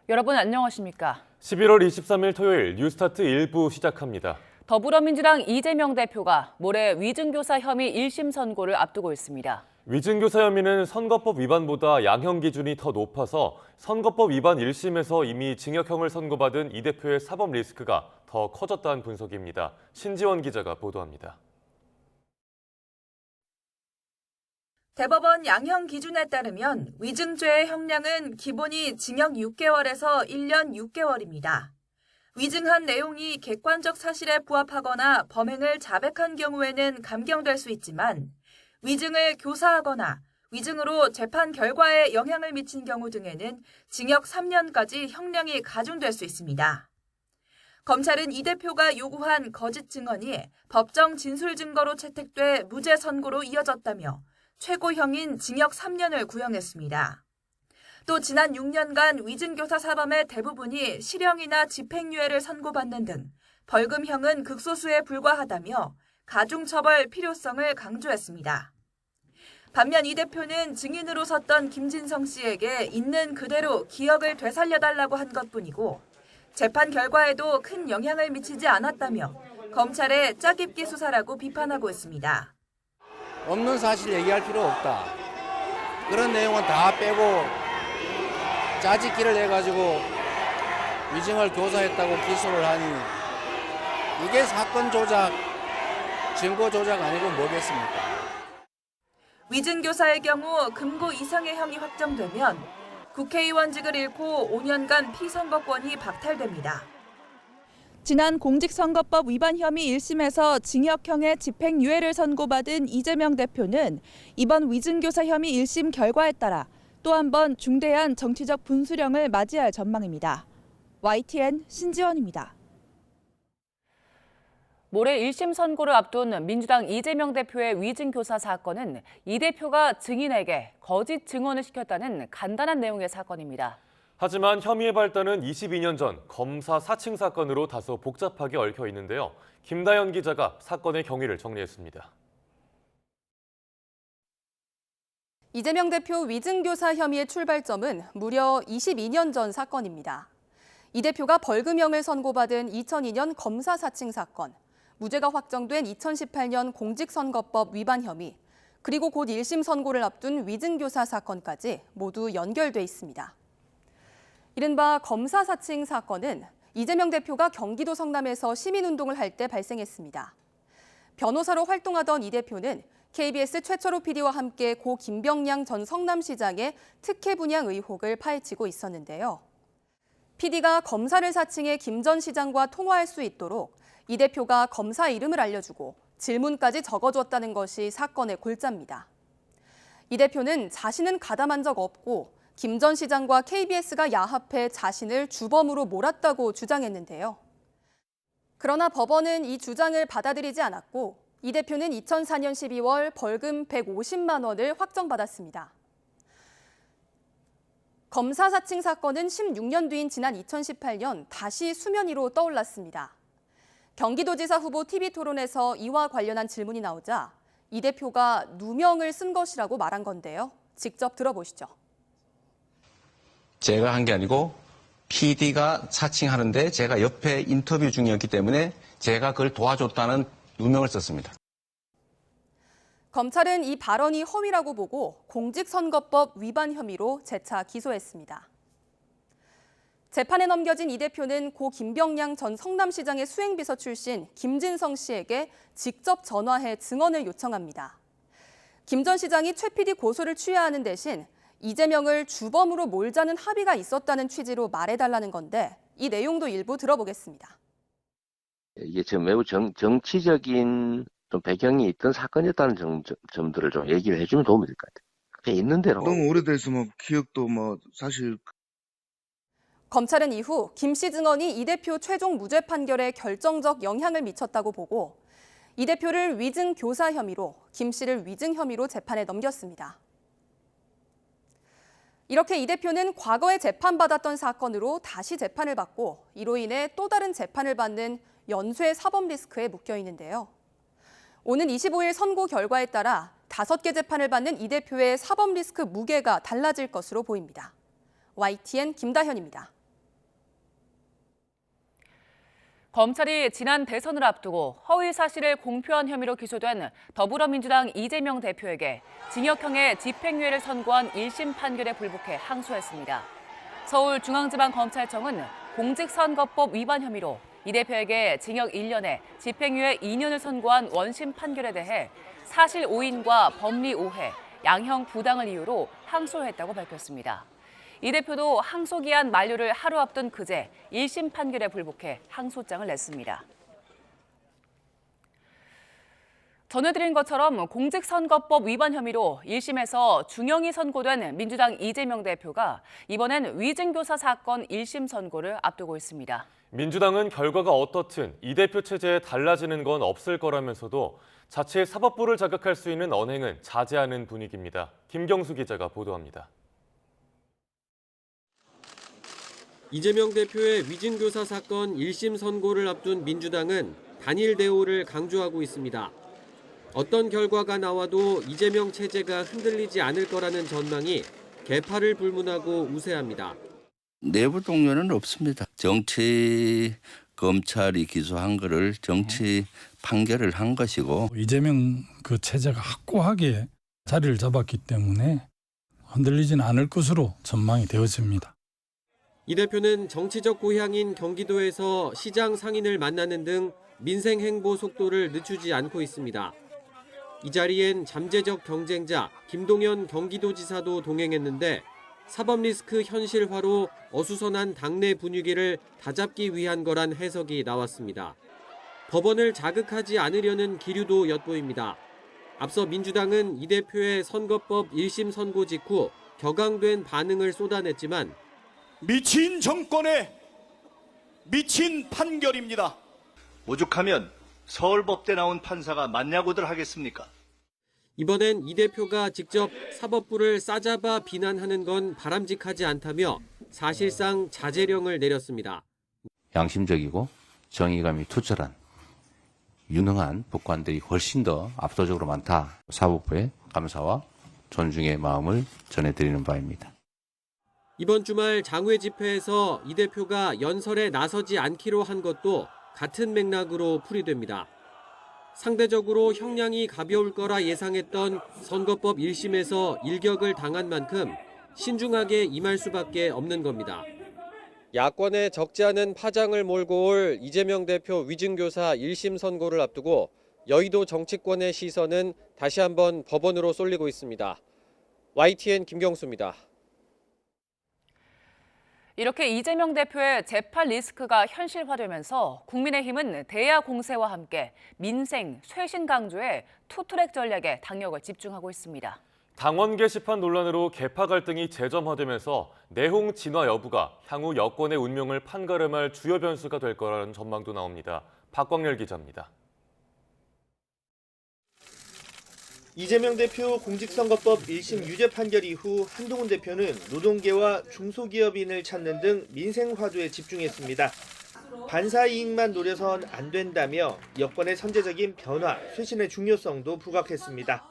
여러분 안녕하십니까? 11월 23일 토요일 뉴스타트 1부 시작합니다. 더불어민주당 이재명 대표가 모레 위증교사 혐의 1심 선고를 앞두고 있습니다. 위증교사 혐의는 선거법 위반보다 양형 기준이 더 높아서 선거법 위반 1심에서 이미 징역형을 선고받은 이 대표의 사법 리스크가 더 커졌다는 분석입니다. 신지원 기자가 보도합니다. 대법원 양형 기준에 따르면 위증죄의 형량은 기본이 징역 6개월에서 1년 6개월입니다. 위증한 내용이 객관적 사실에 부합하거나 범행을 자백한 경우에는 감경될 수 있지만 위증을 교사하거나 위증으로 재판 결과에 영향을 미친 경우 등에는 징역 3년까지 형량이 가중될 수 있습니다. 검찰은 이 대표가 요구한 거짓 증언이 법정 진술 증거로 채택돼 무죄 선고로 이어졌다며 최고형인 징역 3년을 구형했습니다. 또 지난 6년간 위증교사 사범의 대부분이 실형이나 집행유예를 선고받는 등 벌금형은 극소수에 불과하다며 가중처벌 필요성을 강조했습니다. 반면 이 대표는 증인으로 섰던 김진성 씨에게 있는 그대로 기억을 되살려달라고 한 것뿐이고 재판 결과에도 큰 영향을 미치지 않았다며 검찰의 짜깁기 수사라고 비판하고 있습니다. 없는 사실 얘기할 필요 없다. 그런 내용은 다 빼고 짜집기를 해가지고 위증을 교사했다고 기소를 하니 이게 사건 조작, 증거 조작 아니고 뭐겠습니까? 위증교사의 경우 금고 이상의 형이 확정되면 국회의원직을 잃고 5년간 피선거권이 박탈됩니다. 지난 공직선거법 위반 혐의 1심에서 징역형의 집행유예를 선고받은 이재명 대표는 이번 위증교사 혐의 1심 결과에 따라 또 한 번 중대한 정치적 분수령을 맞이할 전망입니다. YTN 신지원입니다. 모레 1심 선고를 앞둔 민주당 이재명 대표의 위증교사 사건은 이 대표가 증인에게 거짓 증언을 시켰다는 간단한 내용의 사건입니다. 하지만 혐의의 발단은 22년 전 검사 사칭 사건으로 다소 복잡하게 얽혀 있는데요. 김다현 기자가 사건의 경위를 정리했습니다. 이재명 대표 위증교사 혐의의 출발점은 무려 22년 전 사건입니다. 이 대표가 벌금형을 선고받은 2002년 검사 사칭 사건, 무죄가 확정된 2018년 공직선거법 위반 혐의, 그리고 곧 1심 선고를 앞둔 위증교사 사건까지 모두 연결돼 있습니다. 이른바 검사 사칭 사건은 이재명 대표가 경기도 성남에서 시민운동을 할 때 발생했습니다. 변호사로 활동하던 이 대표는 KBS 최철호 PD와 함께 고 김병량 전 성남시장의 특혜 분양 의혹을 파헤치고 있었는데요. PD가 검사를 사칭해 김 전 시장과 통화할 수 있도록 이 대표가 검사 이름을 알려주고 질문까지 적어줬다는 것이 사건의 골자입니다. 이 대표는 자신은 가담한 적 없고 김 전 시장과 KBS가 야합해 자신을 주범으로 몰았다고 주장했는데요. 그러나 법원은 이 주장을 받아들이지 않았고 이 대표는 2004년 12월 벌금 150만 원을 확정받았습니다. 검사 사칭 사건은 16년 뒤인 지난 2018년 다시 수면 위로 떠올랐습니다. 경기도지사 후보 TV토론에서 이와 관련한 질문이 나오자 이 대표가 누명을 쓴 것이라고 말한 건데요. 직접 들어보시죠. 제가 한 게 아니고 PD가 사칭하는데 제가 옆에 인터뷰 중이었기 때문에 제가 그걸 도와줬다는 누명을 썼습니다. 검찰은 이 발언이 허위라고 보고 공직선거법 위반 혐의로 재차 기소했습니다. 재판에 넘겨진 이 대표는 고 김병량 전 성남시장의 수행비서 출신 김진성 씨에게 직접 전화해 증언을 요청합니다. 김 전 시장이 최 PD 고소를 취하하는 대신 이재명을 주범으로 몰자는 합의가 있었다는 취지로 말해달라는 건데 이 내용도 일부 들어보겠습니다. 이게 지금 매우 정치적인 좀 배경이 있던 사건이었다는 점들을 좀 얘기를 해주면 도움이 될 것 같아요. 그냥 있는 대로. 너무 오래돼서 기억도 사실. 검찰은 이후 김 씨 증언이 이 대표 최종 무죄 판결에 결정적 영향을 미쳤다고 보고 이 대표를 위증 교사 혐의로, 김 씨를 위증 혐의로 재판에 넘겼습니다. 이렇게 이 대표는 과거에 재판받았던 사건으로 다시 재판을 받고 이로 인해 또 다른 재판을 받는 연쇄 사법 리스크에 묶여 있는데요. 오는 25일 선고 결과에 따라 5개 재판을 받는 이 대표의 사법 리스크 무게가 달라질 것으로 보입니다. YTN 김다현입니다. 검찰이 지난 대선을 앞두고 허위 사실을 공표한 혐의로 기소된 더불어민주당 이재명 대표에게 징역형의 집행유예를 선고한 1심 판결에 불복해 항소했습니다. 서울중앙지방검찰청은 공직선거법 위반 혐의로 이 대표에게 징역 1년에 집행유예 2년을 선고한 원심 판결에 대해 사실 오인과 법리 오해, 양형 부당을 이유로 항소했다고 밝혔습니다. 이 대표도 항소기한 만료를 하루 앞둔 그제 1심 판결에 불복해 항소장을 냈습니다. 전해드린 것처럼 공직선거법 위반 혐의로 1심에서 중형이 선고된 민주당 이재명 대표가 이번엔 위증교사 사건 1심 선고를 앞두고 있습니다. 민주당은 결과가 어떻든 이 대표 체제에 달라지는 건 없을 거라면서도 자체 사법부를 자극할 수 있는 언행은 자제하는 분위기입니다. 김경수 기자가 보도합니다. 이재명 대표의 위증교사 사건 1심 선고를 앞둔 민주당은 단일 대우를 강조하고 있습니다. 어떤 결과가 나와도 이재명 체제가 흔들리지 않을 거라는 전망이 개파를 불문하고 우세합니다. 내부 동료는 없습니다. 정치 검찰이 기소한 거를 정치 판결을 한 것이고 이재명 그 체제가 확고하게 자리를 잡았기 때문에 흔들리지는 않을 것으로 전망이 되어집니다. 이 대표는 정치적 고향인 경기도에서 시장 상인을 만나는 등 민생 행보 속도를 늦추지 않고 있습니다. 이 자리엔 잠재적 경쟁자 김동연 경기도지사도 동행했는데 사법 리스크 현실화로 어수선한 당내 분위기를 다잡기 위한 거란 해석이 나왔습니다. 법원을 자극하지 않으려는 기류도 엿보입니다. 앞서 민주당은 이 대표의 선거법 1심 선고 직후 격앙된 반응을 쏟아냈지만 미친 정권의 미친 판결입니다. 오죽하면 서울법대 나온 판사가 맞냐고들 하겠습니까? 이번엔 이 대표가 직접 사법부를 싸잡아 비난하는 건 바람직하지 않다며 사실상 자제령을 내렸습니다. 양심적이고 정의감이 투철한 유능한 법관들이 훨씬 더 압도적으로 많다. 사법부의 감사와 존중의 마음을 전해드리는 바입니다. 이번 주말 장외 집회에서 이 대표가 연설에 나서지 않기로 한 것도 같은 맥락으로 풀이됩니다. 상대적으로 형량이 가벼울 거라 예상했던 선거법 1심에서 일격을 당한 만큼 신중하게 임할 수밖에 없는 겁니다. 야권에 적지 않은 파장을 몰고 올 이재명 대표 위증교사 1심 선고를 앞두고 여의도 정치권의 시선은 다시 한번 법원으로 쏠리고 있습니다. YTN 김경수입니다. 이렇게 이재명 대표의 재판 리스크가 현실화되면서 국민의힘은 대야 공세와 함께 민생, 쇄신 강조에 투트랙 전략에 당력을 집중하고 있습니다. 당원 게시판 논란으로 개파 갈등이 재점화되면서 내홍 진화 여부가 향후 여권의 운명을 판가름할 주요 변수가 될 거라는 전망도 나옵니다. 박광렬 기자입니다. 이재명 대표 공직선거법 1심 유죄 판결 이후 한동훈 대표는 노동계와 중소기업인을 찾는 등 민생 화두에 집중했습니다. 반사 이익만 노려선 안 된다며 여권의 선제적인 변화, 쇄신의 중요성도 부각했습니다.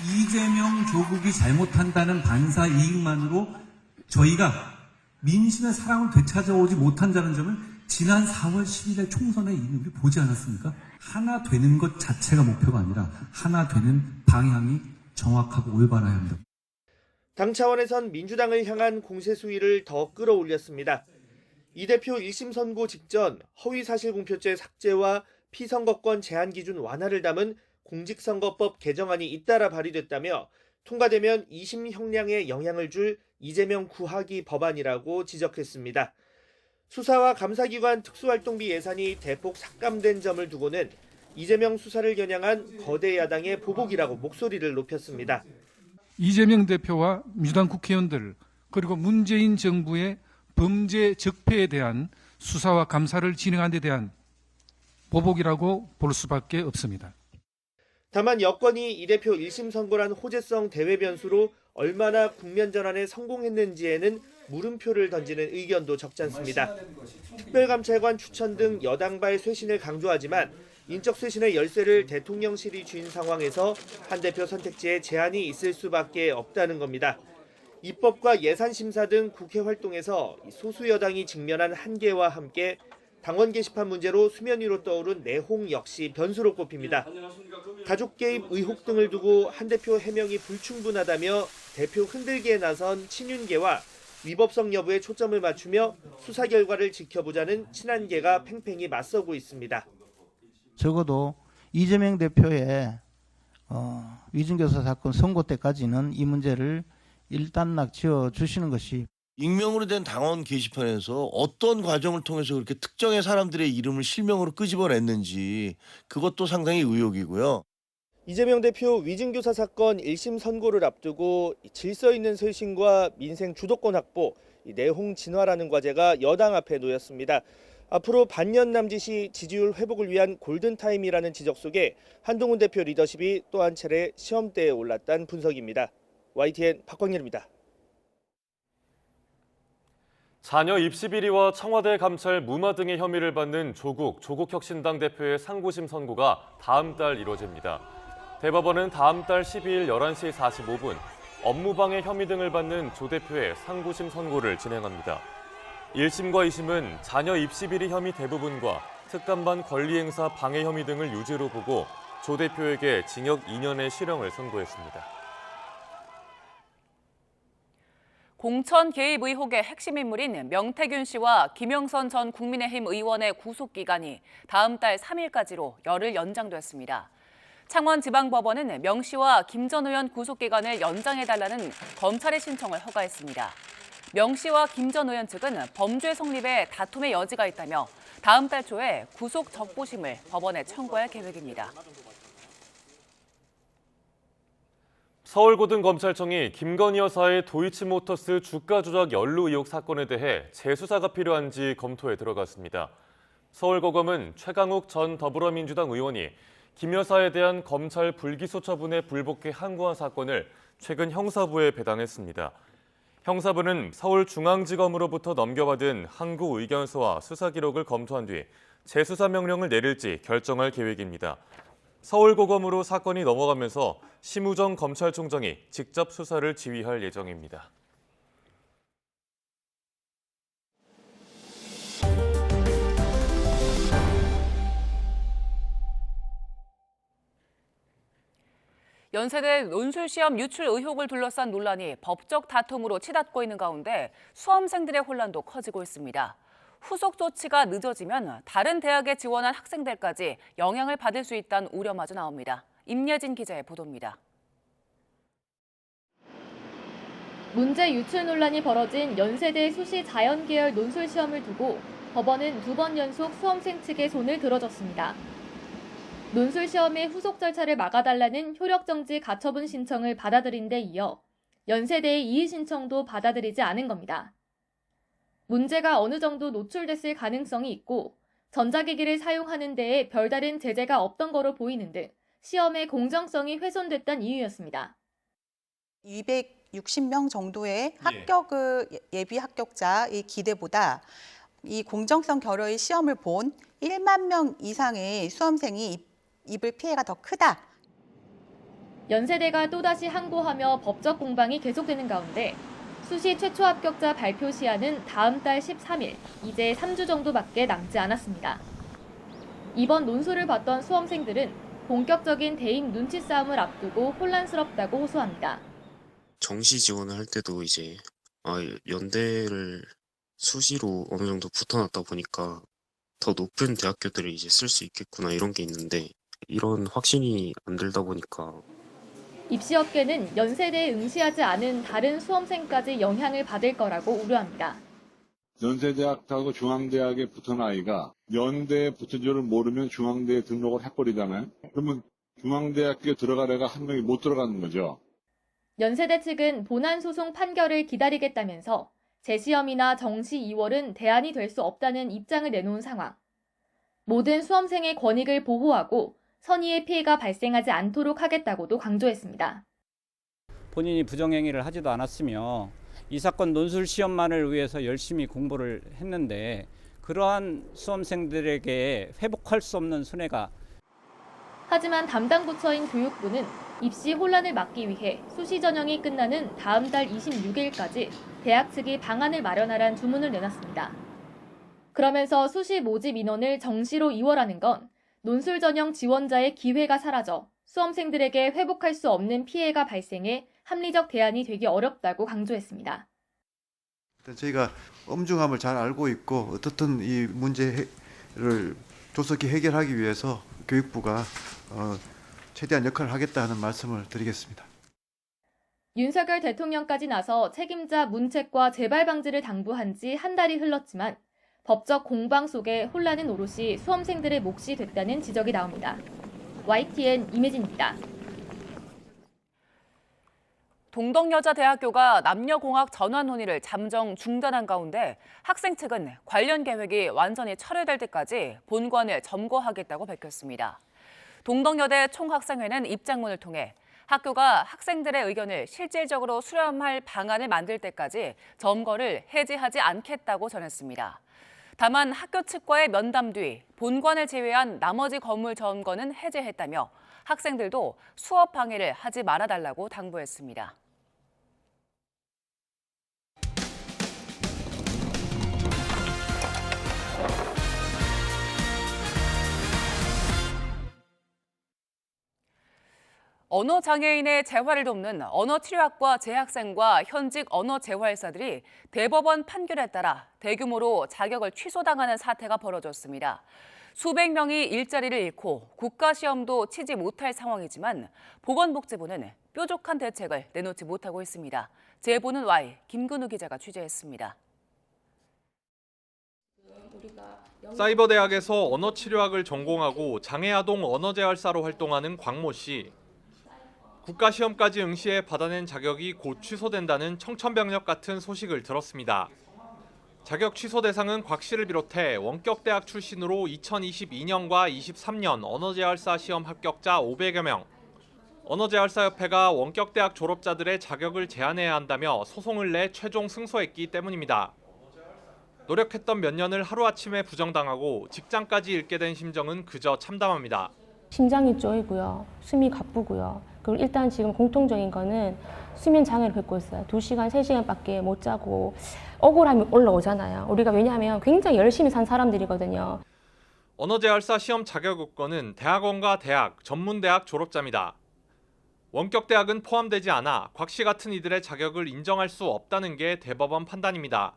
이재명 조국이 잘못한다는 반사 이익만으로 저희가 민심의 사랑을 되찾아오지 못한다는 점을 지난 4월 10일에 총선에 이미 우리 보지 않았습니까? 하나 되는 것 자체가 목표가 아니라 하나 되는 방향이 정확하고 올바라야 합니다. 당 차원에선 민주당을 향한 공세 수위를 더 끌어올렸습니다. 이 대표 1심 선고 직전 허위사실공표죄 삭제와 피선거권 제한 기준 완화를 담은 공직선거법 개정안이 잇따라 발의됐다며 통과되면 2심 형량에 영향을 줄 이재명 구하기 법안이라고 지적했습니다. 수사와 감사기관 특수활동비 예산이 대폭 삭감된 점을 두고는 이재명 수사를 겨냥한 거대 야당의 보복이라고 목소리를 높였습니다. 이재명 대표와 민주당 국회의원들 그리고 문재인 정부의 범죄 적폐에 대한 수사와 감사를 진행하는 데 대한 보복이라고 볼 수밖에 없습니다. 다만 여권이 이 대표 1심 선고란 호재성 대외 변수로 얼마나 국면 전환에 성공했는지에는 물음표를 던지는 의견도 적지 않습니다. 특별감찰관 추천 등 여당발 쇄신을 강조하지만 인적 쇄신의 열쇠를 대통령실이 쥔 상황에서 한 대표 선택지에 제한이 있을 수밖에 없다는 겁니다. 입법과 예산심사 등 국회 활동에서 소수 여당이 직면한 한계와 함께 당원 게시판 문제로 수면 위로 떠오른 내홍 역시 변수로 꼽힙니다. 가족 개입 의혹 등을 두고 한 대표 해명이 불충분하다며 대표 흔들기에 나선 친윤계와 위법성 여부에 초점을 맞추며 수사 결과를 지켜보자는 친한계가 팽팽히 맞서고 있습니다. 적어도 이재명 대표의 위증교사 사건 선고 때까지는 이 문제를 일단락 지어주시는 것이 익명으로 된 당원 게시판에서 어떤 과정을 통해서 그렇게 특정의 사람들의 이름을 실명으로 끄집어냈는지 그것도 상당히 의혹이고요. 이재명 대표 위증교사 사건 1심 선고를 앞두고 질서 있는 쇄신과 민생 주도권 확보, 내홍 진화라는 과제가 여당 앞에 놓였습니다. 앞으로 반년 남짓이 지지율 회복을 위한 골든타임이라는 지적 속에 한동훈 대표 리더십이 또 한 차례 시험대에 올랐다는 분석입니다. YTN 박광일입니다. 자녀 입시 비리와 청와대 감찰 무마 등의 혐의를 받는 조국혁신당 대표의 상고심 선고가 다음 달 이뤄집니다. 대법원은 다음 달 12일 11시 45분 업무방해 혐의 등을 받는 조 대표의 상고심 선고를 진행합니다. 1심과 2심은 자녀 입시 비리 혐의 대부분과 특감반 권리행사 방해 혐의 등을 유죄로 보고 조 대표에게 징역 2년의 실형을 선고했습니다. 공천 개입 의혹의 핵심 인물인 명태균 씨와 김영선 전 국민의힘 의원의 구속기간이 다음 달 3일까지로 열흘 연장됐습니다. 창원지방법원은 명 씨와 김 전 의원 구속기간을 연장해달라는 검찰의 신청을 허가했습니다. 명 씨와 김 전 의원 측은 범죄 성립에 다툼의 여지가 있다며 다음 달 초에 구속 적부심을 법원에 청구할 계획입니다. 서울고등검찰청이 김건희 여사의 도이치모터스 주가 조작 연루 의혹 사건에 대해 재수사가 필요한지 검토에 들어갔습니다. 서울고검은 최강욱 전 더불어민주당 의원이 김 여사에 대한 검찰 불기소 처분에 불복해 항고한 사건을 최근 형사부에 배당했습니다. 형사부는 서울중앙지검으로부터 넘겨받은 항고 의견서와 수사 기록을 검토한 뒤 재수사 명령을 내릴지 결정할 계획입니다. 서울고검으로 사건이 넘어가면서 심우정 검찰총장이 직접 수사를 지휘할 예정입니다. 연세대 논술시험 유출 의혹을 둘러싼 논란이 법적 다툼으로 치닫고 있는 가운데 수험생들의 혼란도 커지고 있습니다. 후속 조치가 늦어지면 다른 대학에 지원한 학생들까지 영향을 받을 수 있다는 우려마저 나옵니다. 임예진 기자의 보도입니다. 문제 유출 논란이 벌어진 연세대 수시 자연계열 논술시험을 두고 법원은 2번 연속 수험생 측의 손을 들어줬습니다. 논술시험의 후속 절차를 막아달라는 효력정지 가처분 신청을 받아들인 데 이어 연세대의 이의 신청도 받아들이지 않은 겁니다. 문제가 어느 정도 노출됐을 가능성이 있고 전자기기를 사용하는 데에 별다른 제재가 없던 거로 보이는 등 시험의 공정성이 훼손됐다는 이유였습니다. 260명 정도의 예비 합격자의 기대보다 이 공정성 결여의 시험을 본 1만 명 이상의 수험생이 입을 피해가 더 크다. 연세대가 또다시 항고하며 법적 공방이 계속되는 가운데 수시 최초 합격자 발표 시한은 다음 달 13일, 이제 3주 정도밖에 남지 않았습니다. 이번 논술을 봤던 수험생들은 본격적인 대입 눈치 싸움을 앞두고 혼란스럽다고 호소합니다. 정시 지원을 할 때도 이제 연대를 수시로 어느 정도 붙어놨다 보니까 더 높은 대학교들을 이제 쓸 수 있겠구나 이런 게 있는데 이런 확신이 안 들다 보니까 입시업계는 연세대에 응시하지 않은 다른 수험생까지 영향을 받을 거라고 우려합니다. 연세대학하고 중앙대학에 붙은 아이가 연대에 붙은 줄을 모르면 중앙대에 등록을 해버리잖아요. 그러면 중앙대학교에 들어가다가 한 명이 못 들어가는 거죠. 연세대 측은 본안 소송 판결을 기다리겠다면서 재시험이나 정시 2월은 대안이 될 수 없다는 입장을 내놓은 상황. 모든 수험생의 권익을 보호하고 선의의 피해가 발생하지 않도록 하겠다고도 강조했습니다. 본인이 부정행위를 하지도 않았으며 이 사건 논술 시험만을 위해서 열심히 공부를 했는데 그러한 수험생들에게 회복할 수 없는 손해가. 하지만 담당 부처인 교육부는 입시 혼란을 막기 위해 수시 전형이 끝나는 다음 달 26일까지 대학 측이 방안을 마련하라는 주문을 내놨습니다. 그러면서 수시 모집 인원을 정시로 이월하는 건 논술 전형 지원자의 기회가 사라져 수험생들에게 회복할 수 없는 피해가 발생해 합리적 대안이 되기 어렵다고 강조했습니다. 저희가 엄중함을 잘 알고 있고 어떻든 이 문제를 조속히 해결하기 위해서 교육부가 최대한 역할을 하겠다 하는 말씀을 드리겠습니다. 윤석열 대통령까지 나서 책임자 문책과 재발 방지를 당부한 지 한 달이 흘렀지만 법적 공방 속에 혼란은 오롯이 수험생들의 몫이 됐다는 지적이 나옵니다. YTN 임혜진입니다. 동덕여자대학교가 남녀공학 전환 논의를 잠정 중단한 가운데 학생 측은 관련 계획이 완전히 철회될 때까지 본관을 점거하겠다고 밝혔습니다. 동덕여대 총학생회는 입장문을 통해 학교가 학생들의 의견을 실질적으로 수렴할 방안을 만들 때까지 점거를 해지하지 않겠다고 전했습니다. 다만 학교 측과의 면담 뒤 본관을 제외한 나머지 건물 점거는 해제했다며 학생들도 수업 방해를 하지 말아달라고 당부했습니다. 언어장애인의 재활을 돕는 언어치료학과 재학생과 현직 언어재활사들이 대법원 판결에 따라 대규모로 자격을 취소당하는 사태가 벌어졌습니다. 수백 명이 일자리를 잃고 국가시험도 치지 못할 상황이지만 보건복지부는 뾰족한 대책을 내놓지 못하고 있습니다. 제보는 Y, 김근우 기자가 취재했습니다. 사이버대학에서 언어치료학을 전공하고 장애아동 언어재활사로 활동하는 광모 씨. 국가시험까지 응시해 받아낸 자격이 곧 취소된다는 청천벽력 같은 소식을 들었습니다. 자격 취소 대상은 곽 씨를 비롯해 원격대학 출신으로 2022년과 23년 언어재활사 시험 합격자 500여 명. 언어재활사협회가 원격대학 졸업자들의 자격을 제한해야 한다며 소송을 내 최종 승소했기 때문입니다. 노력했던 몇 년을 하루아침에 부정당하고 직장까지 잃게 된 심정은 그저 참담합니다. 심장이 쪼이고요. 숨이 가쁘고요. 그리고 일단 지금 공통적인 거는 수면 장애를 겪고 있어요. 2시간, 3시간밖에 못 자고 억울함이 올라오잖아요. 우리가 왜냐하면 굉장히 열심히 산 사람들이거든요. 언어재활사 시험 자격 요건은 대학원과 대학, 전문대학 졸업자입니다. 원격대학은 포함되지 않아 곽 씨 같은 이들의 자격을 인정할 수 없다는 게 대법원 판단입니다.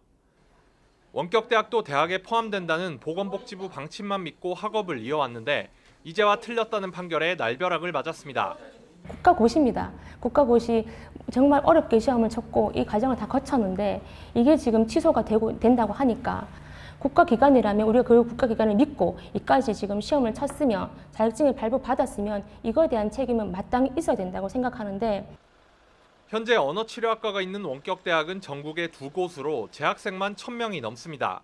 원격대학도 대학에 포함된다는 보건복지부 방침만 믿고 학업을 이어왔는데 이제와 틀렸다는 판결에 날벼락을 맞았습니다. 국가고시입니다. 국가고시 정말 어렵게 시험을 쳤고 이 과정을 다 거쳤는데 이게 지금 취소가 된다고 하니까 국가기관이라면 우리가 그 국가기관을 믿고 이까지 지금 시험을 쳤으면 자격증을 발부받았으면 이거에 대한 책임은 마땅히 있어야 된다고 생각하는데 현재 언어치료학과가 있는 원격대학은 전국에 2곳으로 재학생만 1,000명이 넘습니다.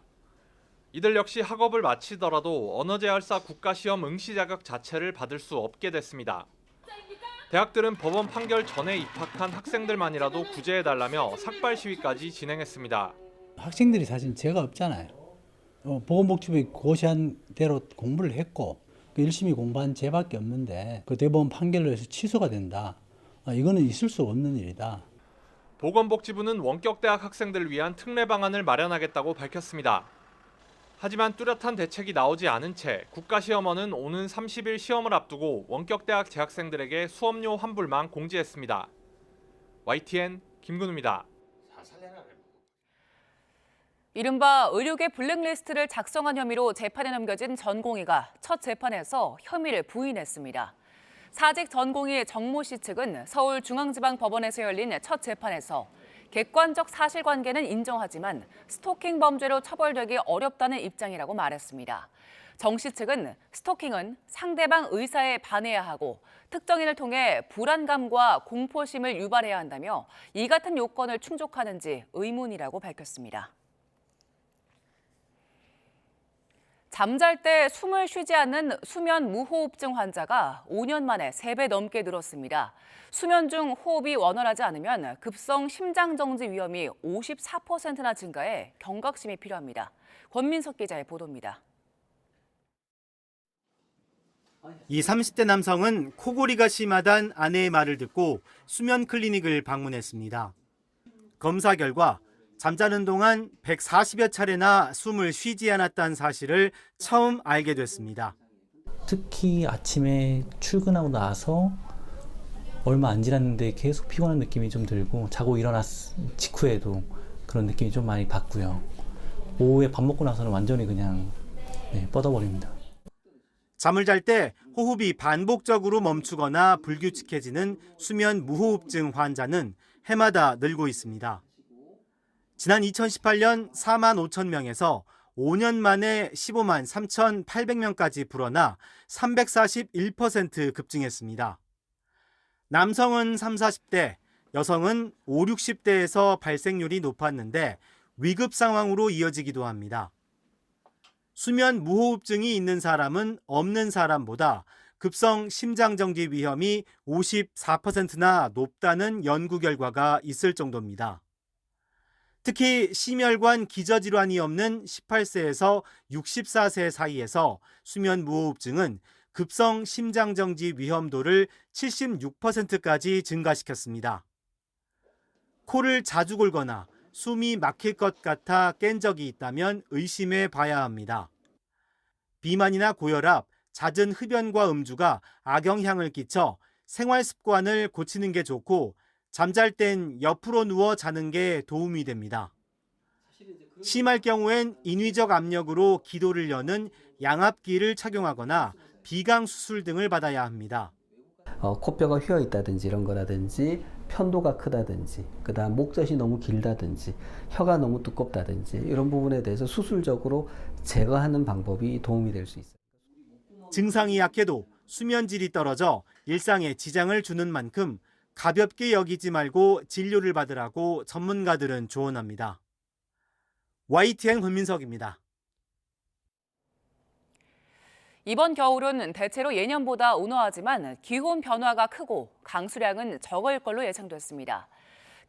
이들 역시 학업을 마치더라도 언어재활사 국가시험 응시 자격 자체를 받을 수 없게 됐습니다. 대학들은 법원 판결 전에 입학한 학생들만이라도 구제해달라며 삭발 시위까지 진행했습니다. 학생들이 사실 죄가 없잖아요. 보건복지부에 고시한 대로 공부를 했고 열심히 공부한 죄밖에 없는데 그 대법원 판결로 해서 취소가 된다. 이거는 있을 수 없는 일이다. 보건복지부는 원격대학 학생들을 위한 특례 방안을 마련하겠다고 밝혔습니다. 하지만 뚜렷한 대책이 나오지 않은 채 국가시험원은 오는 30일 시험을 앞두고 원격대학 재학생들에게 수업료 환불만 공지했습니다. YTN 김근우입니다. 이른바 의료계 블랙리스트를 작성한 혐의로 재판에 넘겨진 전공의가 첫 재판에서 혐의를 부인했습니다. 사직 전공의 정모 씨 측은 서울중앙지방법원에서 열린 첫 재판에서 객관적 사실관계는 인정하지만 스토킹 범죄로 처벌되기 어렵다는 입장이라고 말했습니다. 정 씨 측은 스토킹은 상대방 의사에 반해야 하고 특정인을 통해 불안감과 공포심을 유발해야 한다며 이 같은 요건을 충족하는지 의문이라고 밝혔습니다. 잠잘 때 숨을 쉬지 않는 수면 무호흡증 환자가 5년 만에 3배 넘게 늘었습니다. 수면 중 호흡이 원활하지 않으면 급성 심장정지 위험이 54%나 증가해 경각심이 필요합니다. 권민석 기자의 보도입니다. 이 30대 남성은 코골이가 심하다는 아내의 말을 듣고 수면 클리닉을 방문했습니다. 검사 결과 잠자는 동안 140여 차례나 숨을 쉬지 않았다는 사실을 처음 알게 됐습니다. 특히 아침에 출근하고 나서 얼마 안 지났는데 계속 피곤한 느낌이 좀 들고 자고 일어났 직후에도 그런 느낌이 좀 많이 받고요. 오후에 밥 먹고 나서는 완전히 그냥 뻗어버립니다. 잠을 잘 때 호흡이 반복적으로 멈추거나 불규칙해지는 수면 무호흡증 환자는 해마다 늘고 있습니다. 지난 2018년 4만 5천 명에서 5년 만에 15만 3,800명까지 불어나 341% 급증했습니다. 남성은 3, 40대, 여성은 5, 60대에서 발생률이 높았는데 위급 상황으로 이어지기도 합니다. 수면 무호흡증이 있는 사람은 없는 사람보다 급성 심장정지 위험이 54%나 높다는 연구 결과가 있을 정도입니다. 특히 심혈관 기저질환이 없는 18세에서 64세 사이에서 수면 무호흡증은 급성 심장정지 위험도를 76%까지 증가시켰습니다. 코를 자주 골거나 숨이 막힐 것 같아 깬 적이 있다면 의심해 봐야 합니다. 비만이나 고혈압, 잦은 흡연과 음주가 악영향을 끼쳐 생활 습관을 고치는 게 좋고 잠잘 땐 옆으로 누워 자는 게 도움이 됩니다. 심할 경우엔 인위적 압력으로 기도를 여는 양압기를 착용하거나 비강 수술 등을 받아야 합니다. 코뼈가 휘어 있다든지 이런 거라든지 편도가 크다든지 그다음 목젖이 너무 길다든지 혀가 너무 두껍다든지 이런 부분에 대해서 수술적으로 제거하는 방법이 도움이 될 수 있어요. 증상이 약해도 수면질이 떨어져 일상에 지장을 주는 만큼 가볍게 여기지 말고 진료를 받으라고 전문가들은 조언합니다. YTN 권민석입니다. 이번 겨울은 대체로 예년보다 온화하지만 기온 변화가 크고 강수량은 적을 걸로 예상됐습니다.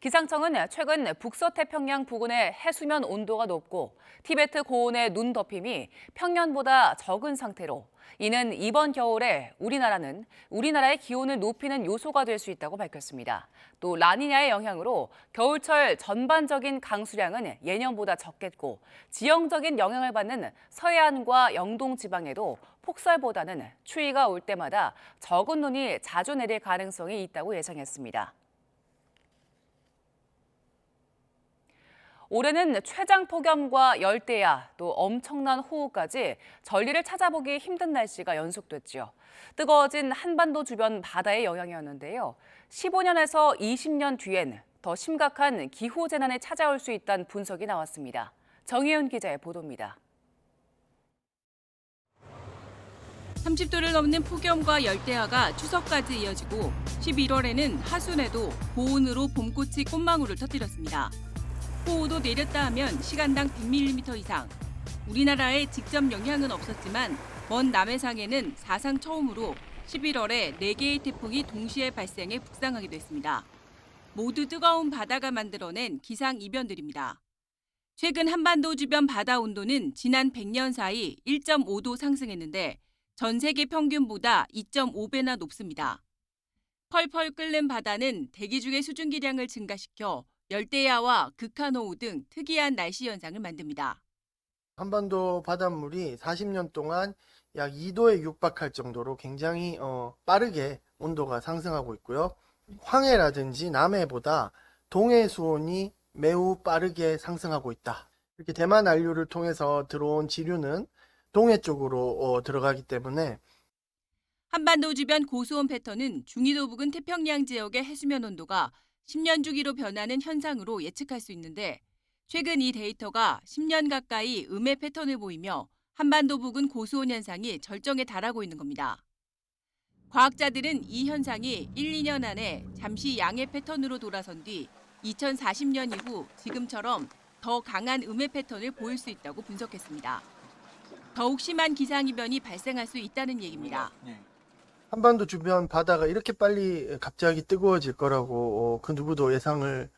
기상청은 최근 북서태평양 부근의 해수면 온도가 높고 티베트 고온의 눈 덮임이 평년보다 적은 상태로 이는 이번 겨울에 우리나라의 기온을 높이는 요소가 될 수 있다고 밝혔습니다. 또 라니냐의 영향으로 겨울철 전반적인 강수량은 예년보다 적겠고 지형적인 영향을 받는 서해안과 영동 지방에도 폭설보다는 추위가 올 때마다 적은 눈이 자주 내릴 가능성이 있다고 예상했습니다. 올해는 최장폭염과 열대야, 또 엄청난 호우까지 전리를 찾아보기 힘든 날씨가 연속됐죠. 뜨거워진 한반도 주변 바다의 영향이었는데요. 15년에서 20년 뒤엔 더 심각한 기후재난이 찾아올 수 있다는 분석이 나왔습니다. 정혜연 기자의 보도입니다. 30도를 넘는 폭염과 열대야가 추석까지 이어지고 11월에는 하순에도 고온으로 봄꽃이 꽃망울을 터뜨렸습니다. 호우도 내렸다 하면 시간당 100mm 이상. 우리나라에 직접 영향은 없었지만 먼 남해상에는 사상 처음으로 11월에 4개의 태풍이 동시에 발생해 북상하기도 했습니다. 모두 뜨거운 바다가 만들어낸 기상 이변들입니다. 최근 한반도 주변 바다 온도는 지난 100년 사이 1.5도 상승했는데 전 세계 평균보다 2.5배나 높습니다. 펄펄 끓는 바다는 대기 중의 수증기량을 증가시켜 열대야와 극한호우 등 특이한 날씨 현상을 만듭니다. 한반도 바닷물이 40년 동안 약 2도에 육박할 정도로 굉장히 빠르게 온도가 상승하고 있고요. 황해라든지 남해보다 동해 수온이 매우 빠르게 상승하고 있다. 이렇게 대만 한류를 통해서 들어온 지류는 동해 쪽으로 들어가기 때문에 한반도 주변 고수온 패턴은 중위도 부근 태평양 지역의 해수면 온도가 10년 주기로 변하는 현상으로 예측할 수 있는데 최근 이 데이터가 10년 가까이 음의 패턴을 보이며 한반도 부근 고수온 현상이 절정에 달하고 있는 겁니다. 과학자들은 이 현상이 1, 2년 안에 잠시 양의 패턴으로 돌아선 뒤 2040년 이후 지금처럼 더 강한 음의 패턴을 보일 수 있다고 분석했습니다. 더욱 심한 기상이변이 발생할 수 있다는 얘기입니다. 한반도 주변 바다가 이렇게 빨리 갑자기 뜨거워질 거라고 그 누구도 예상을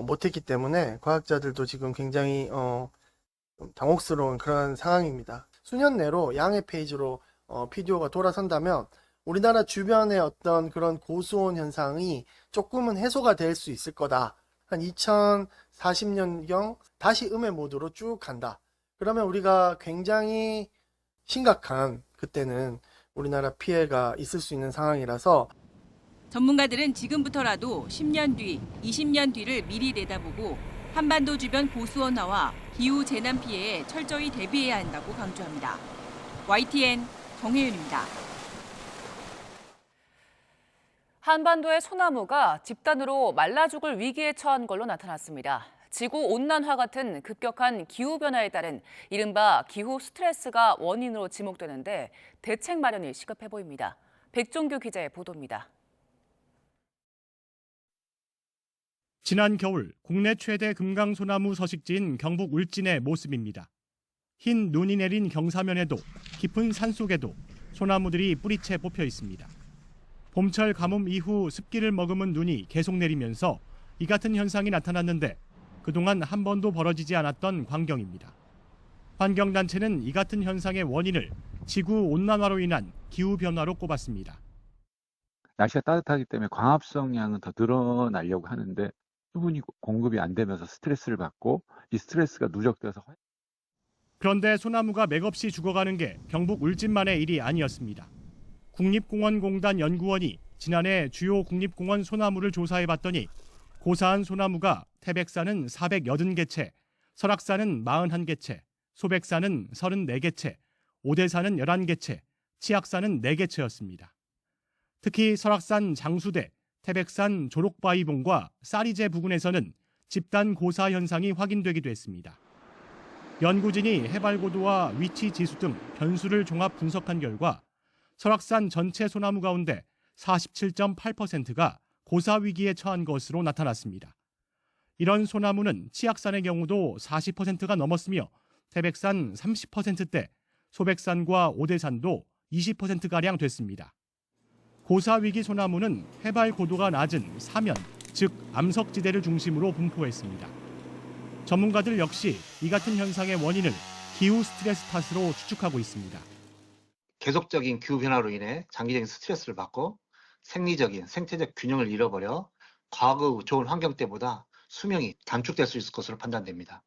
못했기 때문에 과학자들도 지금 굉장히 당혹스러운 그런 상황입니다. 수년 내로 양의 페이지로 PDO가 돌아선다면 우리나라 주변의 어떤 그런 고수온 현상이 조금은 해소가 될 수 있을 거다 한 2040년경 다시 음의 모드로 쭉 간다. 그러면 우리가 굉장히 심각한 그때는 우리나라 피해가 있을 수 있는 상황이라서 전문가들은 지금부터라도 10년 뒤, 20년 뒤를 미리 내다보고 한반도 주변 고수온화와 기후 재난 피해에 철저히 대비해야 한다고 강조합니다. YTN 정혜윤입니다. 한반도의 소나무가 집단으로 말라 죽을 위기에 처한 걸로 나타났습니다. 지구온난화 같은 급격한 기후변화에 따른 이른바 기후 스트레스가 원인으로 지목되는데 대책 마련이 시급해 보입니다. 백종규 기자의 보도입니다. 지난 겨울 국내 최대 금강소나무 서식지인 경북 울진의 모습입니다. 흰 눈이 내린 경사면에도 깊은 산속에도 소나무들이 뿌리채 뽑혀 있습니다. 봄철 가뭄 이후 습기를 머금은 눈이 계속 내리면서 이 같은 현상이 나타났는데 그동안 한 번도 벌어지지 않았던 광경입니다. 환경단체는 이 같은 현상의 원인을 지구온난화로 인한 기후변화로 꼽았습니다. 날씨가 따뜻하기 때문에 광합성 양은 더 늘어나려고 하는데 수분이 공급이 안 되면서 스트레스를 받고 이 스트레스가 누적돼서 그런데 소나무가 맥없이 죽어가는 게 경북 울진만의 일이 아니었습니다. 국립공원공단 연구원이 지난해 주요 국립공원 소나무를 조사해봤더니 고사한 소나무가 태백산은 480개 채, 설악산은 41개 채, 소백산은 34개 채, 오대산은 11개 채, 치악산은 4개 채였습니다. 특히 설악산 장수대, 태백산 조록바위봉과 쌀이제 부근에서는 집단 고사 현상이 확인되기도 했습니다. 연구진이 해발 고도와 위치 지수 등 변수를 종합 분석한 결과 설악산 전체 소나무 가운데 47.8%가 고사 위기에 처한 것으로 나타났습니다. 이런 소나무는 치악산의 경우도 40%가 넘었으며 태백산 30%대, 소백산과 오대산도 20%가량 됐습니다. 고사 위기 소나무는 해발 고도가 낮은 사면, 즉 암석지대를 중심으로 분포했습니다. 전문가들 역시 이 같은 현상의 원인을 기후 스트레스 탓으로 추측하고 있습니다. 계속적인 기후변화로 인해 장기적인 스트레스를 받고 생리적인 생태적 균형을 잃어버려 과거 좋은 환경 때보다 수명이 단축될 수 있을 것으로 판단됩니다.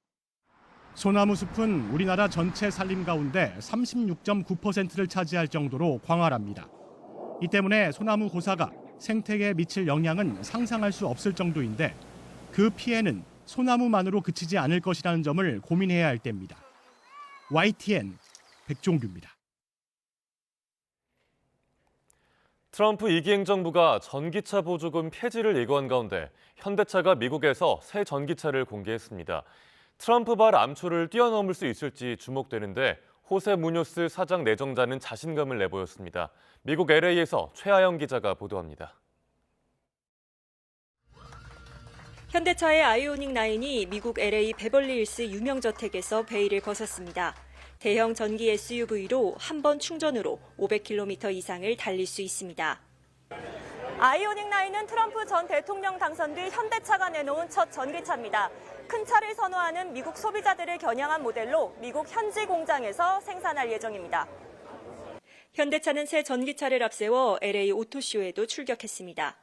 소나무 숲은 우리나라 전체 산림 가운데 36.9%를 차지할 정도로 광활합니다. 이 때문에 소나무 고사가 생태계에 미칠 영향은 상상할 수 없을 정도인데 그 피해는 소나무만으로 그치지 않을 것이라는 점을 고민해야 할 때입니다. YTN 백종규입니다. 트럼프 2기 행정부가 전기차 보조금 폐지를 예고한 가운데 현대차가 미국에서 새 전기차를 공개했습니다. 트럼프발 암초를 뛰어넘을 수 있을지 주목되는데 호세 무뇨스 사장 내정자는 자신감을 내보였습니다. 미국 LA에서 최하영 기자가 보도합니다. 현대차의 아이오닉 9이 미국 LA 베벌리힐스 유명저택에서 베일을 벗었습니다. 대형 전기 SUV로 한 번 충전으로 500km 이상을 달릴 수 있습니다. 아이오닉 9은 트럼프 전 대통령 당선 뒤 현대차가 내놓은 첫 전기차입니다. 큰 차를 선호하는 미국 소비자들을 겨냥한 모델로 미국 현지 공장에서 생산할 예정입니다. 현대차는 새 전기차를 앞세워 LA 오토쇼에도 출격했습니다.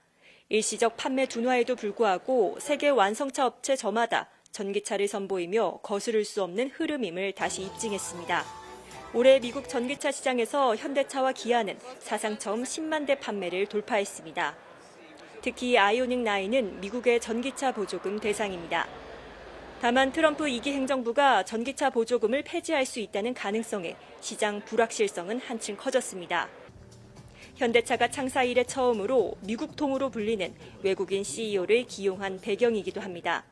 일시적 판매 둔화에도 불구하고 세계 완성차 업체 저마다 전기차를 선보이며 거스를 수 없는 흐름임을 다시 입증했습니다. 올해 미국 전기차 시장에서 현대차와 기아는 사상 처음 10만 대 판매를 돌파했습니다. 특히 아이오닉 9은 미국의 전기차 보조금 대상입니다. 다만 트럼프 2기 행정부가 전기차 보조금을 폐지할 수 있다는 가능성에 시장 불확실성은 한층 커졌습니다. 현대차가 창사 이래 처음으로 미국통으로 불리는 외국인 CEO를 기용한 배경이기도 합니다.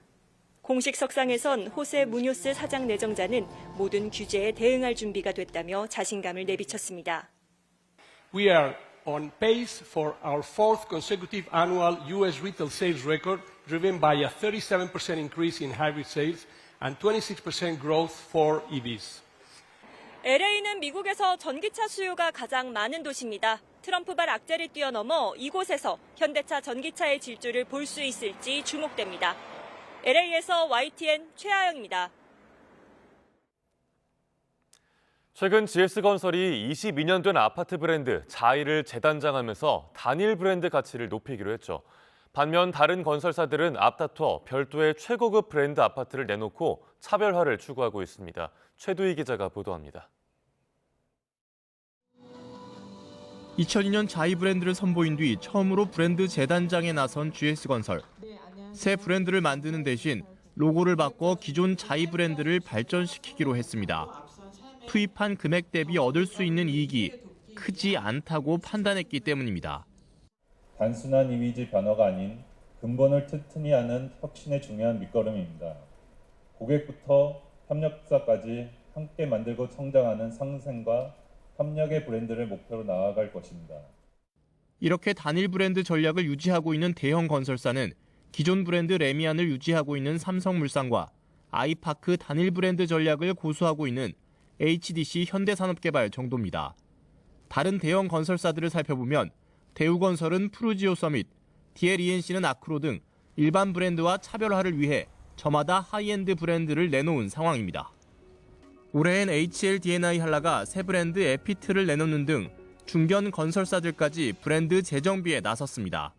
공식 석상에선 호세 무뇨스 사장 내정자는 모든 규제에 대응할 준비가 됐다며 자신감을 내비쳤습니다. We are on pace for our fourth consecutive annual U.S. retail sales record, driven by a 37% increase in hybrid sales and 26% growth for EVs. LA는 미국에서 전기차 수요가 가장 많은 도시입니다. 트럼프발 악재를 뛰어넘어 이곳에서 현대차 전기차의 질주를 볼 수 있을지 주목됩니다. LA에서 YTN 최하영입니다. 최근 GS건설이 22년 된 아파트 브랜드 자이를 재단장하면서 단일 브랜드 가치를 높이기로 했죠. 반면 다른 건설사들은 앞다퉈 별도의 최고급 브랜드 아파트를 내놓고 차별화를 추구하고 있습니다. 최두희 기자가 보도합니다. 2002년 자이 브랜드를 선보인 뒤 처음으로 브랜드 재단장에 나선 GS건설. 새 브랜드를 만드는 대신 로고를 바꿔 기존 자이 브랜드를 발전시키기로 했습니다. 투입한 금액 대비 얻을 수 있는 이익이 크지 않다고 판단했기 때문입니다. 단순한 이미지 변화가 아닌 근본을 튼튼히 하는 혁신의 중요한 밑거름입니다. 고객부터 협력사까지 함께 만들고 성장하는 상생과 협력의 브랜드를 목표로 나아갈 것입니다. 이렇게 단일 브랜드 전략을 유지하고 있는 대형 건설사는 기존 브랜드 레미안을 유지하고 있는 삼성물산과 아이파크 단일 브랜드 전략을 고수하고 있는 HDC 현대산업개발 정도입니다. 다른 대형 건설사들을 살펴보면 대우건설은 푸르지오 서밋, DLENC는 아크로 등 일반 브랜드와 차별화를 위해 저마다 하이엔드 브랜드를 내놓은 상황입니다. 올해엔 HLDNI 한라가 새 브랜드 에피트를 내놓는 등 중견 건설사들까지 브랜드 재정비에 나섰습니다.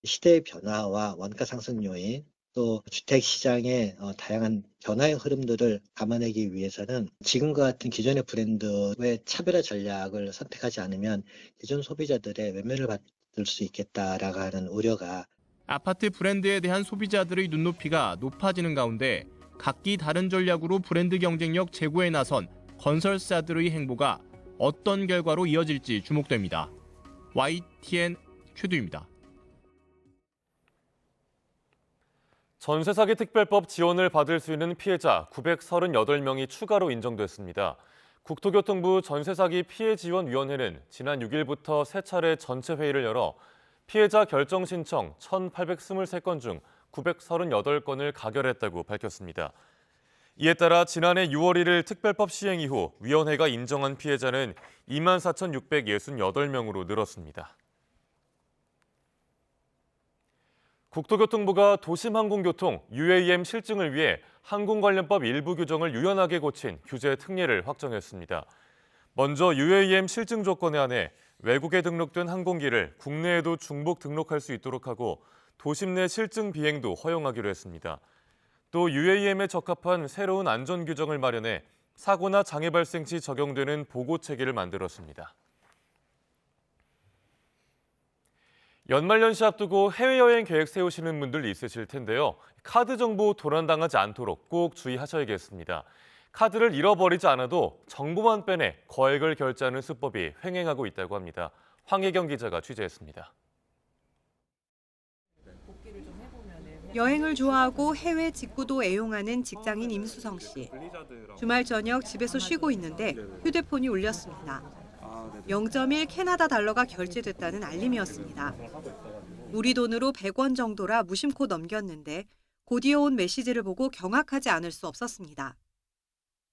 시대의 변화와 원가 상승 요인, 또 주택 시장의 다양한 변화의 흐름들을 감안하기 위해서는 지금과 같은 기존의 브랜드의 차별화 전략을 선택하지 않으면 기존 소비자들의 외면을 받을 수 있겠다라고 하는 우려가. 아파트 브랜드에 대한 소비자들의 눈높이가 높아지는 가운데 각기 다른 전략으로 브랜드 경쟁력 제고에 나선 건설사들의 행보가 어떤 결과로 이어질지 주목됩니다. YTN 최두입니다. 전세 사기 특별법 지원을 받을 수 있는 피해자 938명이 추가로 인정됐습니다. 국토교통부 전세 사기 피해 지원 위원회는 지난 6일부터 세 차례 전체 회의를 열어 피해자 결정 신청 1,823건 중 938건을 가결했다고 밝혔습니다. 이에 따라 지난해 6월 1일 특별법 시행 이후 위원회가 인정한 피해자는 24,668명으로 늘었습니다. 국토교통부가 도심항공교통 UAM 실증을 위해 항공관련법 일부 규정을 유연하게 고친 규제 특례를 확정했습니다. 먼저 UAM 실증 조건에 한해 외국에 등록된 항공기를 국내에도 중복 등록할 수 있도록 하고 도심 내 실증 비행도 허용하기로 했습니다. 또 UAM에 적합한 새로운 안전 규정을 마련해 사고나 장애 발생 시 적용되는 보고 체계를 만들었습니다. 연말연시 앞두고 해외여행 계획 세우시는 분들 있으실 텐데요. 카드 정보 도난당하지 않도록 꼭 주의하셔야겠습니다. 카드를 잃어버리지 않아도 정보만 빼내 거액을 결제하는 수법이 횡행하고 있다고 합니다. 황혜경 기자가 취재했습니다. 여행을 좋아하고 해외 직구도 애용하는 직장인 임수성 씨. 주말 저녁 집에서 쉬고 있는데 휴대폰이 울렸습니다. 0.1 캐나다 달러가 결제됐다는 알림이었습니다. 우리 돈으로 100원 정도라 무심코 넘겼는데 곧이어 온 메시지를 보고 경악하지 않을 수 없었습니다.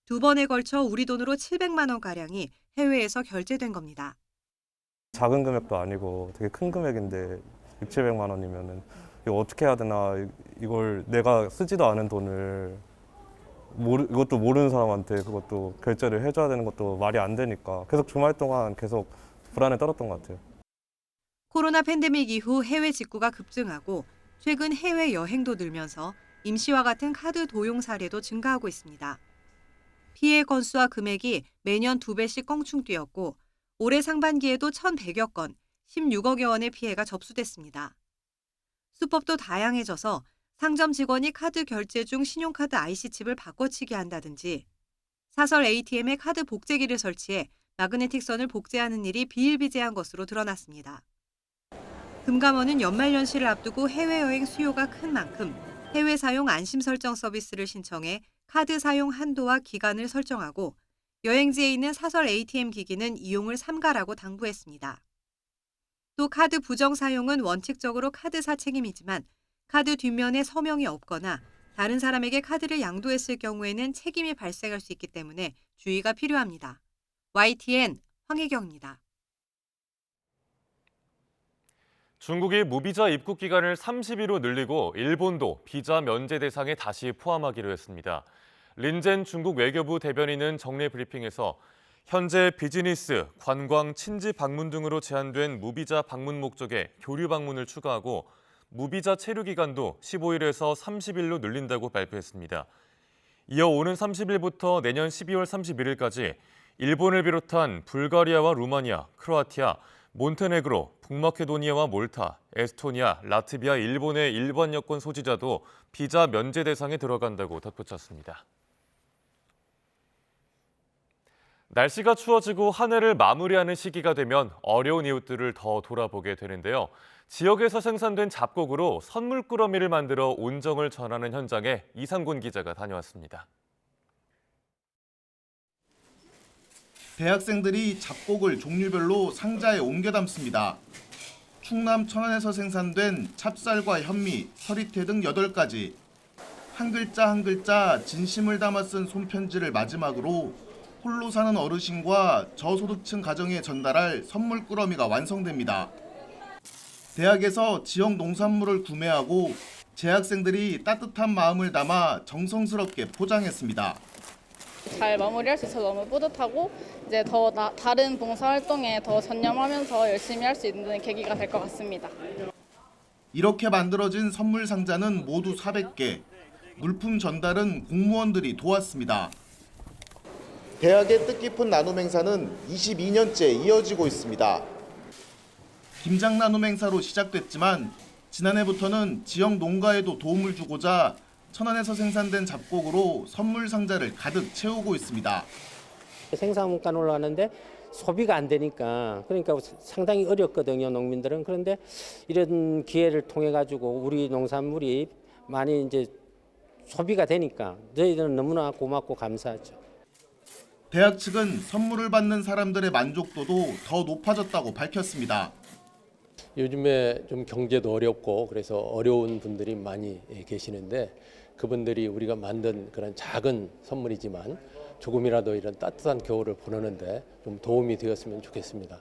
두 번에 걸쳐 우리 돈으로 700만 원가량이 해외에서 결제된 겁니다. 작은 금액도 아니고 되게 큰 금액인데 600~700만 원이면은 이거 어떻게 해야 되나, 이걸 내가 쓰지도 않은 돈을 이것도 모르는 사람한테 그것도 결제를 해줘야 되는 것도 말이 안 되니까 계속 주말 동안 계속 불안에 떨었던 것 같아요. 코로나 팬데믹 이후 해외 직구가 급증하고 최근 해외 여행도 늘면서 임시와 같은 카드 도용 사례도 증가하고 있습니다. 피해 건수와 금액이 매년 2배씩 껑충 뛰었고 올해 상반기에도 1,100여 건, 16억여 원의 피해가 접수됐습니다. 수법도 다양해져서 상점 직원이 카드 결제 중 신용카드 IC칩을 바꿔치기 한다든지 사설 ATM에 카드 복제기를 설치해 마그네틱 선을 복제하는 일이 비일비재한 것으로 드러났습니다. 금감원은 연말연시를 앞두고 해외여행 수요가 큰 만큼 해외 사용 안심 설정 서비스를 신청해 카드 사용 한도와 기간을 설정하고 여행지에 있는 사설 ATM 기기는 이용을 삼가라고 당부했습니다. 또 카드 부정 사용은 원칙적으로 카드사 책임이지만 카드 뒷면에 서명이 없거나 다른 사람에게 카드를 양도했을 경우에는 책임이 발생할 수 있기 때문에 주의가 필요합니다. YTN 황혜경입니다. 중국이 무비자 입국 기간을 30일로 늘리고 일본도 비자 면제 대상에 다시 포함하기로 했습니다. 린젠 중국 외교부 대변인은 정례 브리핑에서 현재 비즈니스, 관광, 친지 방문 등으로 제한된 무비자 방문 목적에 교류 방문을 추가하고 무비자 체류 기간도 15일에서 30일로 늘린다고 발표했습니다. 이어 오는 30일부터 내년 12월 31일까지 일본을 비롯한 불가리아와 루마니아, 크로아티아, 몬테네그로, 북마케도니아와 몰타, 에스토니아, 라트비아, 일본의 일반 여권 소지자도 비자 면제 대상에 들어간다고 덧붙였습니다. 날씨가 추워지고 한 해를 마무리하는 시기가 되면 어려운 이웃들을 더 돌아보게 되는데요. 지역에서 생산된 잡곡으로 선물꾸러미를 만들어 온정을 전하는 현장에 이상곤 기자가 다녀왔습니다. 대학생들이 잡곡을 종류별로 상자에 옮겨 담습니다. 충남 천안에서 생산된 찹쌀과 현미, 서리태 등 8가지. 한 글자 한 글자 진심을 담아 쓴 손편지를 마지막으로 홀로 사는 어르신과 저소득층 가정에 전달할 선물꾸러미가 완성됩니다. 대학에서 지역 농산물을 구매하고 재학생들이 따뜻한 마음을 담아 정성스럽게 포장했습니다. 잘 마무리할 수 있어서 너무 뿌듯하고 이제 더 다른 봉사활동에 더 전념하면서 열심히 할 수 있는 계기가 될 것 같습니다. 이렇게 만들어진 선물 상자는 모두 400개. 물품 전달은 공무원들이 도왔습니다. 대학의 뜻깊은 나눔 행사는 22년째 이어지고 있습니다. 김장 나눔 행사로 시작됐지만 지난해부터는 지역 농가에도 도움을 주고자 천안에서 생산된 잡곡으로 선물 상자를 가득 채우고 있습니다. 생산물가 올라가는데 소비가 안 되니까 그러니까 상당히 어렵거든요, 농민들은. 그런데 이런 기회를 통해 가지고 우리 농산물이 많이 이제 소비가 되니까 저희들은 너무나 고맙고 감사하죠. 대학 측은 선물을 받는 사람들의 만족도도 더 높아졌다고 밝혔습니다. 요즘에 좀 경제도 어렵고 그래서 어려운 분들이 많이 계시는데 그분들이 우리가 만든 그런 작은 선물이지만 조금이라도 이런 따뜻한 겨울을 보내는데 좀 도움이 되었으면 좋겠습니다.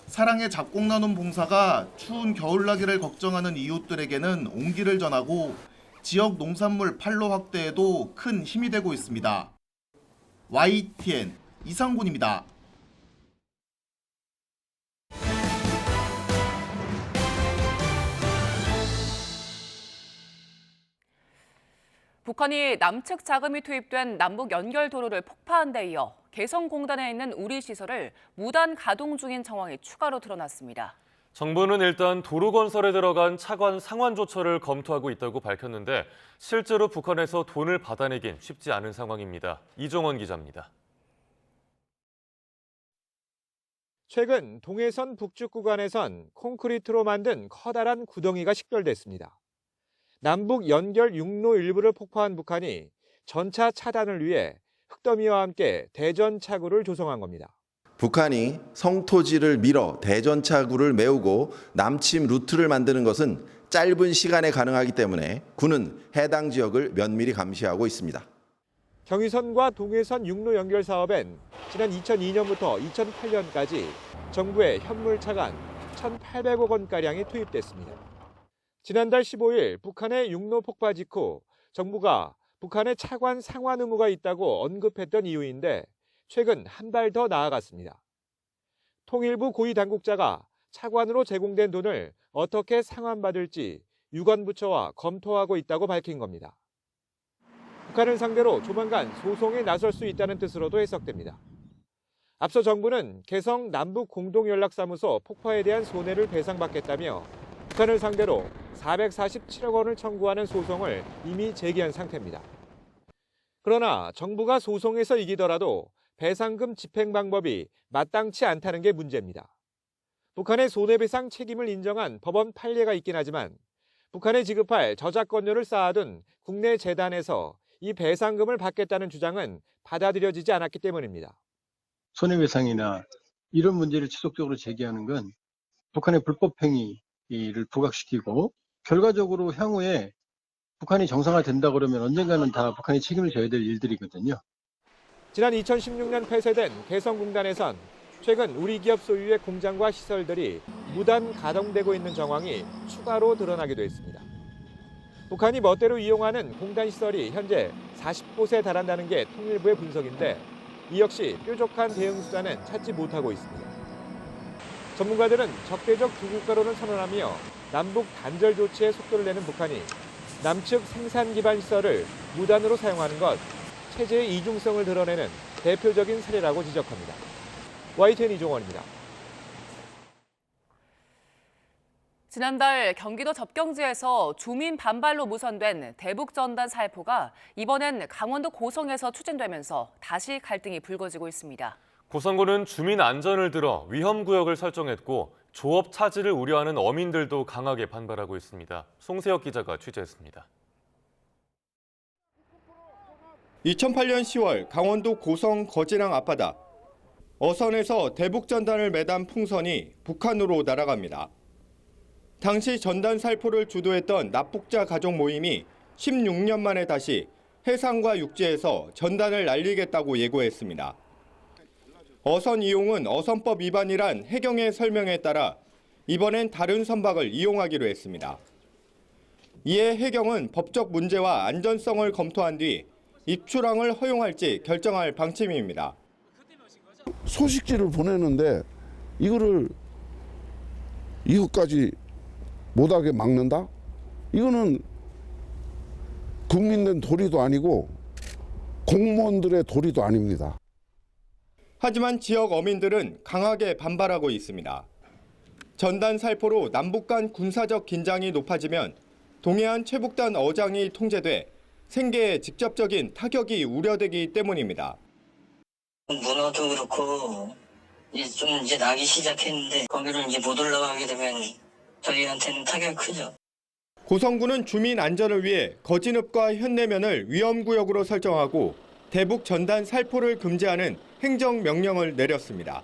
사랑의 잡곡 나눔 봉사가 추운 겨울나기를 걱정하는 이웃들에게는 온기를 전하고 지역 농산물 판로 확대에도 큰 힘이 되고 있습니다. YTN 이상곤입니다. 북한이 남측 자금이 투입된 남북 연결 도로를 폭파한 데 이어 개성공단에 있는 우리시설을 무단 가동 중인 상황이 추가로 드러났습니다. 정부는 일단 도로 건설에 들어간 차관 상환 조처를 검토하고 있다고 밝혔는데 실제로 북한에서 돈을 받아내긴 쉽지 않은 상황입니다. 이종원 기자입니다. 최근 동해선 북쪽 구간에선 콘크리트로 만든 커다란 구덩이가 식별됐습니다. 남북 연결 육로 일부를 폭파한 북한이 전차 차단을 위해 흙더미와 함께 대전차구를 조성한 겁니다. 북한이 성토지를 밀어 대전차구를 메우고 남침 루트를 만드는 것은 짧은 시간에 가능하기 때문에 군은 해당 지역을 면밀히 감시하고 있습니다. 경의선과 동해선 육로 연결 사업엔 지난 2002년부터 2008년까지 정부의 현물 차관 1,800억 원가량이 투입됐습니다. 지난달 15일 북한의 육로 폭파 직후 정부가 북한의 차관 상환 의무가 있다고 언급했던 이유인데 최근 한 발 더 나아갔습니다. 통일부 고위 당국자가 차관으로 제공된 돈을 어떻게 상환받을지 유관부처와 검토하고 있다고 밝힌 겁니다. 북한을 상대로 조만간 소송에 나설 수 있다는 뜻으로도 해석됩니다. 앞서 정부는 개성 남북공동연락사무소 폭파에 대한 손해를 배상받겠다며 북한을 상대로 447억 원을 청구하는 소송을 이미 제기한 상태입니다. 그러나 정부가 소송에서 이기더라도 배상금 집행 방법이 마땅치 않다는 게 문제입니다. 북한의 손해배상 책임을 인정한 법원 판례가 있긴 하지만 북한에 지급할 저작권료를 쌓아둔 국내 재단에서 이 배상금을 받겠다는 주장은 받아들여지지 않았기 때문입니다. 손해배상이나 이런 문제를 지속적으로 제기하는 건 북한의 불법 행위를 부각시키고 결과적으로 향후에 북한이 정상화된다 그러면 언젠가는 다 북한이 책임을 져야 될 일들이거든요. 지난 2016년 폐쇄된 개성공단에선 최근 우리 기업 소유의 공장과 시설들이 무단 가동되고 있는 정황이 추가로 드러나기도 했습니다. 북한이 멋대로 이용하는 공단 시설이 현재 40곳에 달한다는 게 통일부의 분석인데 이 역시 뾰족한 대응 수단은 찾지 못하고 있습니다. 전문가들은 적대적 두 국가론을 선언하며 남북 단절 조치에 속도를 내는 북한이 남측 생산 기반 시설을 무단으로 사용하는 것, 체제의 이중성을 드러내는 대표적인 사례라고 지적합니다. YTN 이종원입니다. 지난달 경기도 접경지에서 주민 반발로 무산된 대북전단 살포가 이번엔 강원도 고성에서 추진되면서 다시 갈등이 불거지고 있습니다. 고성군은 주민 안전을 들어 위험구역을 설정했고 조업 차질을 우려하는 어민들도 강하게 반발하고 있습니다. 송세혁 기자가 취재했습니다. 2008년 10월 강원도 고성 거진항 앞바다. 어선에서 대북전단을 매단 풍선이 북한으로 날아갑니다. 당시 전단 살포를 주도했던 납북자 가족 모임이 16년 만에 다시 해상과 육지에서 전단을 날리겠다고 예고했습니다. 어선 이용은 어선법 위반이란 해경의 설명에 따라 이번엔 다른 선박을 이용하기로 했습니다. 이에 해경은 법적 문제와 안전성을 검토한 뒤 입출항을 허용할지 결정할 방침입니다. 소식지를 보내는데 이것까지 못하게 막는다? 이거는 국민의 도리도 아니고 공무원들의 도리도 아닙니다. 하지만 지역 어민들은 강하게 반발하고 있습니다. 전단 살포로 남북 간 군사적 긴장이 높아지면 동해안 최북단 어장이 통제돼 생계에 직접적인 타격이 우려되기 때문입니다. 문어도 그렇고 이제 나기 시작했는데 거기를 이제 못 올라가게 되면 저희한테는 타격이 크죠. 고성군은 주민 안전을 위해 거진읍과 현내면을 위험구역으로 설정하고 대북 전단 살포를 금지하는 행정명령을 내렸습니다.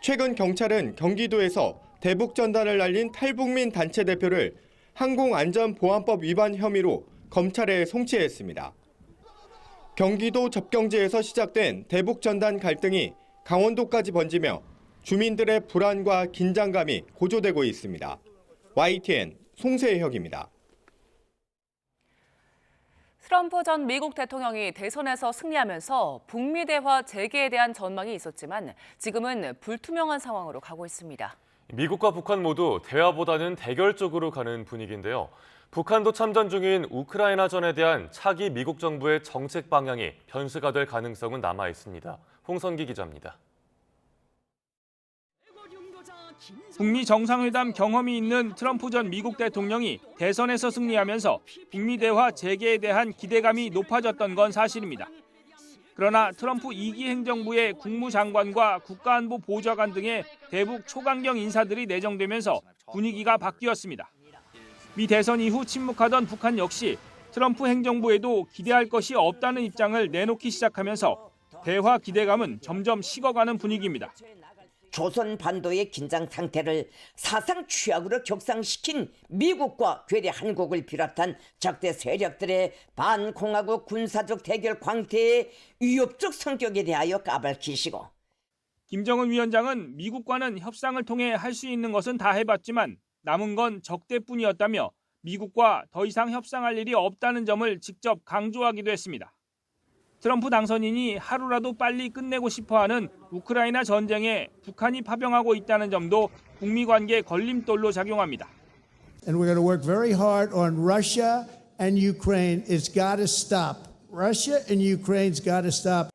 최근 경찰은 경기도에서 대북 전단을 날린 탈북민 단체 대표를 항공안전보안법 위반 혐의로 검찰에 송치했습니다. 경기도 접경지에서 시작된 대북 전단 갈등이 강원도까지 번지며 주민들의 불안과 긴장감이 고조되고 있습니다. YTN 송세혁입니다. 트럼프 전 미국 대통령이 대선에서 승리하면서 북미 대화 재개에 대한 전망이 있었지만 지금은 불투명한 상황으로 가고 있습니다. 미국과 북한 모두 대화보다는 대결 쪽으로 가는 분위기인데요. 북한도 참전 중인 우크라이나전에 대한 차기 미국 정부의 정책 방향이 변수가 될 가능성은 남아 있습니다. 홍선기 기자입니다. 북미 정상회담 경험이 있는 트럼프 전 미국 대통령이 대선에서 승리하면서 북미 대화 재개에 대한 기대감이 높아졌던 건 사실입니다. 그러나 트럼프 2기 행정부의 국무장관과 국가안보 보좌관 등의 대북 초강경 인사들이 내정되면서 분위기가 바뀌었습니다. 미 대선 이후 침묵하던 북한 역시 트럼프 행정부에도 기대할 것이 없다는 입장을 내놓기 시작하면서 대화 기대감은 점점 식어가는 분위기입니다. 조선 반도의 긴장 상태를 사상 최악으로 격상시킨 미국과 괴뢰 한국을 비롯한 적대 세력들의 반공화국 군사적 대결 광태의 위협적 성격에 대하여 까발키시고 김정은 위원장은 미국과는 협상을 통해 할 수 있는 것은 다 해봤지만 남은 건 적대뿐이었다며 미국과 더 이상 협상할 일이 없다는 점을 직접 강조하기도 했습니다. 트럼프 당선인이 하루라도 빨리 끝내고 싶어하는 우크라이나 전쟁에 북한이 파병하고 있다는 점도 북미 관계 걸림돌로 작용합니다. And we're going to work very hard on Russia and Ukraine. It's got to stop. Russia and Ukraine's got to stop.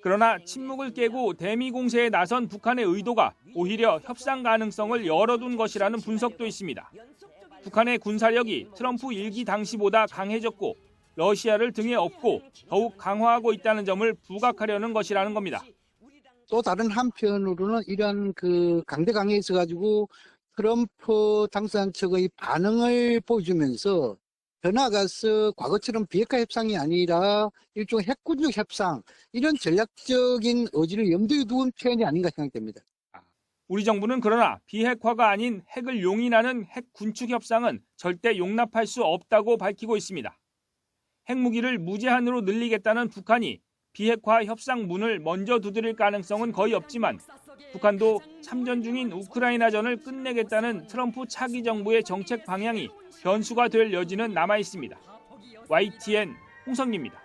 그러나 침묵을 깨고 대미 공세에 나선 북한의 의도가 오히려 협상 가능성을 열어둔 것이라는 분석도 있습니다. 북한의 군사력이 트럼프 1기 당시보다 강해졌고 러시아를 등에 업고 더욱 강화하고 있다는 점을 부각하려는 것이라는 겁니다. 또 다른 한편으로는 이러한 강대강에 있어가지고 트럼프 당선 측의 반응을 보여주면서 변화가서 과거처럼 비핵화 협상이 아니라 일종의 핵군축 협상 이런 전략적인 의지를 염두에 두은 표현이 아닌가 생각됩니다. 우리 정부는 그러나 비핵화가 아닌 핵을 용인하는 핵 군축 협상은 절대 용납할 수 없다고 밝히고 있습니다. 핵무기를 무제한으로 늘리겠다는 북한이 비핵화 협상 문을 먼저 두드릴 가능성은 거의 없지만 북한도 참전 중인 우크라이나전을 끝내겠다는 트럼프 차기 정부의 정책 방향이 변수가 될 여지는 남아 있습니다. YTN 홍성기입니다.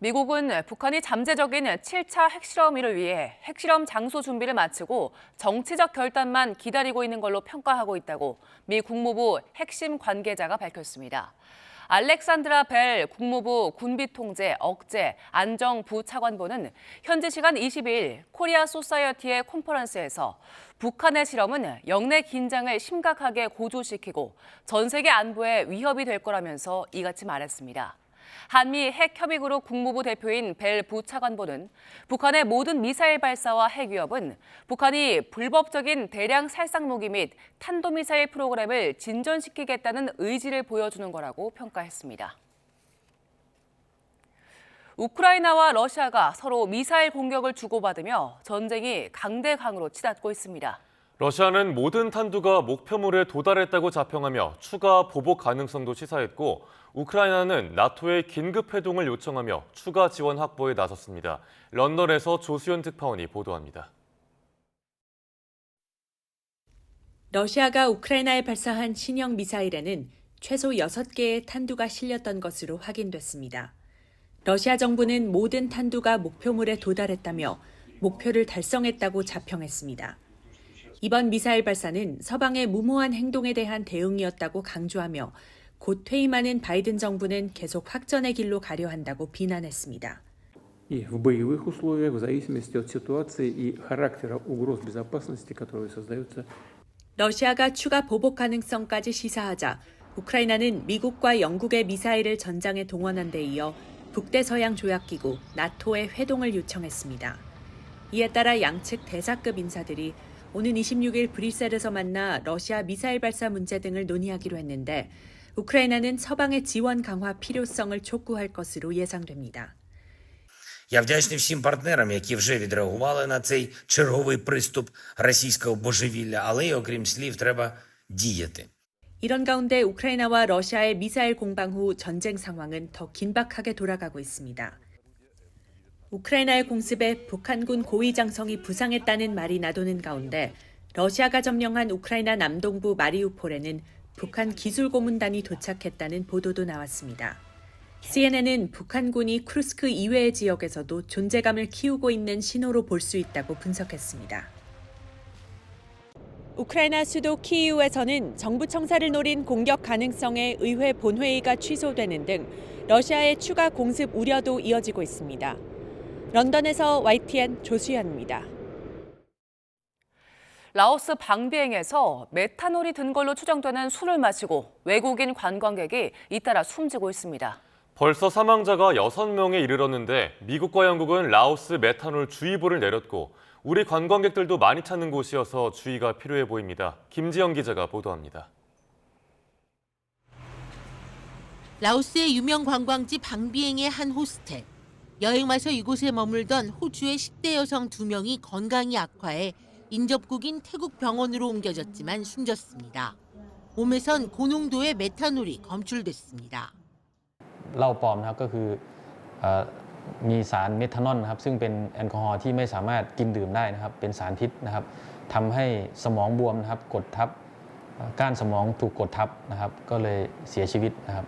미국은 북한이 잠재적인 7차 핵실험을 위해 핵실험 장소 준비를 마치고 정치적 결단만 기다리고 있는 걸로 평가하고 있다고 미 국무부 핵심 관계자가 밝혔습니다. 알렉산드라 벨 국무부 군비통제 억제 안정부 차관보는 현지 시간 22일 코리아 소사이어티의 컨퍼런스에서 북한의 실험은 영내 긴장을 심각하게 고조시키고 전 세계 안보에 위협이 될 거라면서 이같이 말했습니다. 한미 핵협의그룹 국무부 대표인 벨 부차관보는 북한의 모든 미사일 발사와 핵위협은 북한이 불법적인 대량 살상무기 및 탄도미사일 프로그램을 진전시키겠다는 의지를 보여주는 거라고 평가했습니다. 우크라이나와 러시아가 서로 미사일 공격을 주고받으며 전쟁이 강대강으로 치닫고 있습니다. 러시아는 모든 탄두가 목표물에 도달했다고 자평하며 추가 보복 가능성도 시사했고 우크라이나는 나토의 긴급 회동을 요청하며 추가 지원 확보에 나섰습니다. 런던에서 조수연 특파원이 보도합니다. 러시아가 우크라이나에 발사한 신형 미사일에는 최소 6개의 탄두가 실렸던 것으로 확인됐습니다. 러시아 정부는 모든 탄두가 목표물에 도달했다며 목표를 달성했다고 자평했습니다. 이번 미사일 발사는 서방의 무모한 행동에 대한 대응이었다고 강조하며 곧 퇴임하는 바이든 정부는 계속 확전의 길로 가려 한다고 비난했습니다. В боевых условиях, в зависимости от ситуации и характера угроз безопасности, которые создаются. 러시아가 추가 보복 가능성까지 시사하자 우크라이나는 미국과 영국의 미사일을 전장에 동원한 데 이어 북대서양 조약기구 나토의 회동을 요청했습니다. 이에 따라 양측 대사급 인사들이 오는 26일 브뤼셀에서 만나 러시아 미사일 발사 문제 등을 논의하기로 했는데 우크라이나는 서방의 지원 강화 필요성을 촉구할 것으로 예상됩니다. Я вдячний всім партнерам, які вже відреагували на цей черговий приступ російського божевілля, але й окрім слів треба діяти. 이런 가운데 우크라이나와 러시아의 미사일 공방 후 전쟁 상황은 더 긴박하게 돌아가고 있습니다. 우크라이나의 공습에 북한군 고위장성이 부상했다는 말이 나도는 가운데 러시아가 점령한 우크라이나 남동부 마리우폴에는 북한 기술고문단이 도착했다는 보도도 나왔습니다. CNN은 북한군이 쿠르스크 이외의 지역에서도 존재감을 키우고 있는 신호로 볼 수 있다고 분석했습니다. 우크라이나 수도 키이우에서는 정부 청사를 노린 공격 가능성의 의회 본회의가 취소되는 등 러시아의 추가 공습 우려도 이어지고 있습니다. 런던에서 YTN 조수연입니다. 라오스 방비행에서 메탄올이 든 걸로 추정되는 술을 마시고 외국인 관광객이 잇따라 숨지고 있습니다. 벌써 사망자가 6명에 이르렀는데 미국과 영국은 라오스 메탄올 주의보를 내렸고 우리 관광객들도 많이 찾는 곳이어서 주의가 필요해 보입니다. 김지영 기자가 보도합니다. 라오스의 유명 관광지 방비행의 한 호스텔. 여행 와서 이곳에 머물던 호주의 10대 여성 2명이 건강이 악화해 인접국인 태국 병원으로 옮겨졌지만 숨졌습니다. 몸에선 고농도의 메탄올이 검출됐습니다. เหล้าปลอมนะครับก็คือมีสารเมทานอลนะครับซึ่งเป็นแอลกอฮอล์ที่ไม่สามารถกินดื่มได้นะครับเป็นสารพิษนะครับทำให้สมองบวมนะครับกดทับก้านสมองถูกกดทับนะครับก็เลยเสียชีวิตนะครับ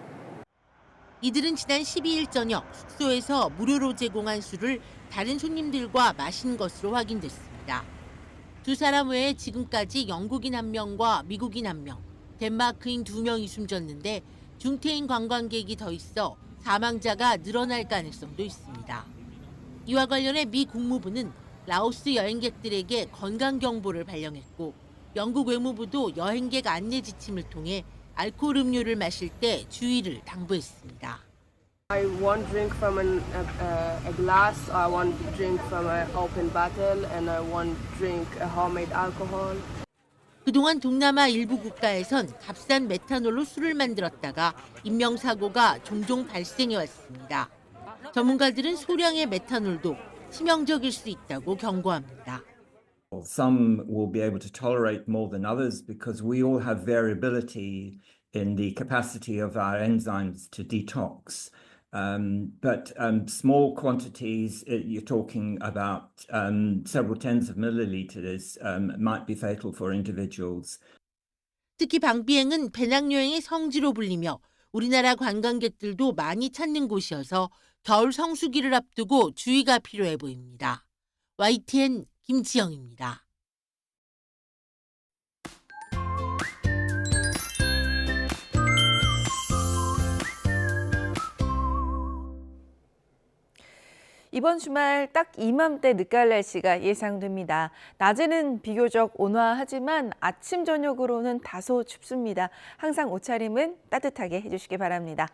이들은 지난 12일 저녁 숙소에서 무료로 제공한 술을 다른 손님들과 마신 것으로 확인됐습니다. 두 사람 외에 지금까지 영국인 1명과 미국인 1명, 덴마크인 2명이 숨졌는데 중태인 관광객이 더 있어 사망자가 늘어날 가능성도 있습니다. 이와 관련해 미 국무부는 라오스 여행객들에게 건강 경보를 발령했고 영국 외무부도 여행객 안내 지침을 통해 알코올 음료를 마실 때 주의를 당부했습니다. I won't drink from a glass, I won't drink from an open bottle, and I won't drink a homemade alcohol. 그동안 동남아 일부 국가에선 값싼 메탄올로 술을 만들었다가 인명사고가 종종 발생해왔습니다. 전문가들은 소량의 메탄올도 치명적일 수 있다고 경고합니다. Some will be able to tolerate more than others because we all have variability in the capacity of our enzymes to detox. But small quantities, you're talking about several tens of milliliters, might be fatal for individuals. 특히 방비행은 배낭여행의 성지로 불리며 우리나라 관광객들도 많이 찾는 곳이어서 겨울 성수기를 앞두고 주의가 필요해 보입니다. YTN 김지영입니다. 이번 주말 딱 이맘때 늦가을 날씨가 예상됩니다. 낮에는 비교적 온화하지만 아침 저녁으로는 다소 춥습니다. 항상 옷차림은 따뜻하게 해주시기 바랍니다.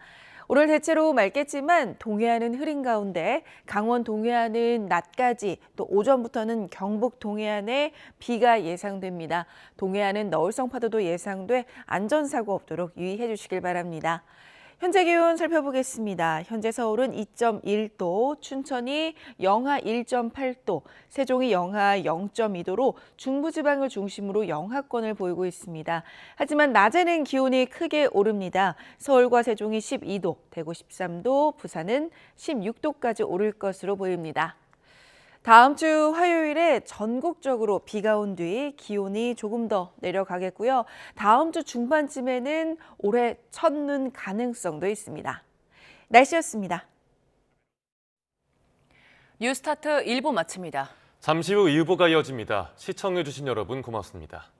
오늘 대체로 맑겠지만 동해안은 흐린 가운데 강원 동해안은 낮까지 또 오전부터는 경북 동해안에 비가 예상됩니다. 동해안은 너울성 파도도 예상돼 안전사고 없도록 유의해 주시길 바랍니다. 현재 기온 살펴보겠습니다. 현재 서울은 2.1도, 춘천이 영하 1.8도, 세종이 영하 0.2도로 중부지방을 중심으로 영하권을 보이고 있습니다. 하지만 낮에는 기온이 크게 오릅니다. 서울과 세종이 12도, 대구 13도, 부산은 16도까지 오를 것으로 보입니다. 다음 주 화요일에 전국적으로 비가 온 뒤 기온이 조금 더 내려가겠고요. 다음 주 중반쯤에는 올해 첫눈 가능성도 있습니다. 날씨였습니다. 뉴스타트 1부 마칩니다. 잠시 후 2부가 이어집니다. 시청해주신 여러분 고맙습니다.